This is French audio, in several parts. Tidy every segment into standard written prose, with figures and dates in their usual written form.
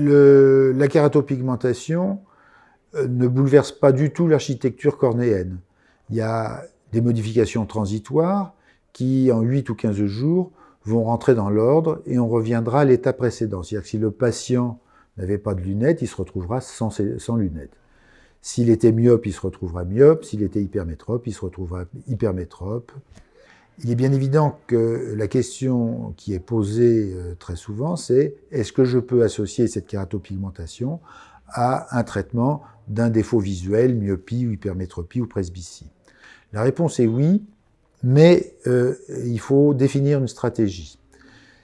La kératopigmentation ne bouleverse pas du tout l'architecture cornéenne. Il y a des modifications transitoires qui, en 8 ou 15 jours, vont rentrer dans l'ordre et on reviendra à l'état précédent. C'est-à-dire que si le patient n'avait pas de lunettes, il se retrouvera sans lunettes. S'il était myope, il se retrouvera myope. S'il était hypermétrope, il se retrouvera hypermétrope. Il est bien évident que la question qui est posée très souvent, c'est est-ce que je peux associer cette kératopigmentation à un traitement d'un défaut visuel, myopie ou hypermétropie ou presbytie? La réponse est oui, mais il faut définir une stratégie.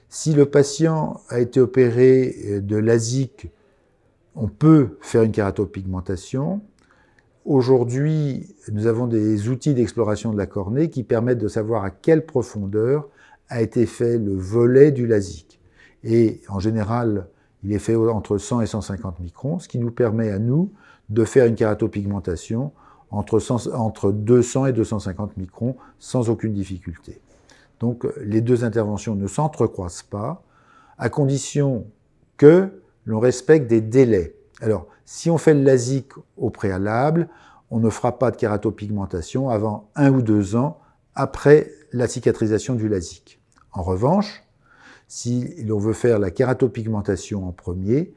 Si le patient a été opéré de LASIK, on peut faire une kératopigmentation. Aujourd'hui, nous avons des outils d'exploration de la cornée qui permettent de savoir à quelle profondeur a été fait le volet du LASIK. Et en général, il est fait entre 100 et 150 microns, ce qui nous permet à nous de faire une kératopigmentation entre 200 et 250 microns sans aucune difficulté. Donc les deux interventions ne s'entrecroisent pas, à condition que l'on respecte des délais. Alors, si on fait le LASIK au préalable, on ne fera pas de kératopigmentation avant 1 ou 2 ans après la cicatrisation du LASIK. En revanche, si l'on veut faire la kératopigmentation en premier,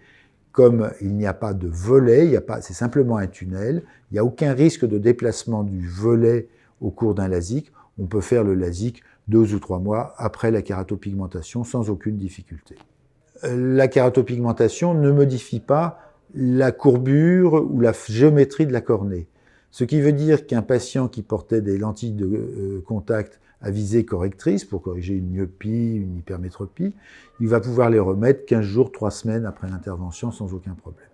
comme il n'y a pas de volet, c'est simplement un tunnel, il n'y a aucun risque de déplacement du volet au cours d'un LASIK, on peut faire le LASIK 2 ou 3 mois après la kératopigmentation sans aucune difficulté. La kératopigmentation ne modifie pas la courbure ou la géométrie de la cornée. Ce qui veut dire qu'un patient qui portait des lentilles de contact à visée correctrice pour corriger une myopie, une hypermétropie, il va pouvoir les remettre 15 jours, 3 semaines après l'intervention sans aucun problème.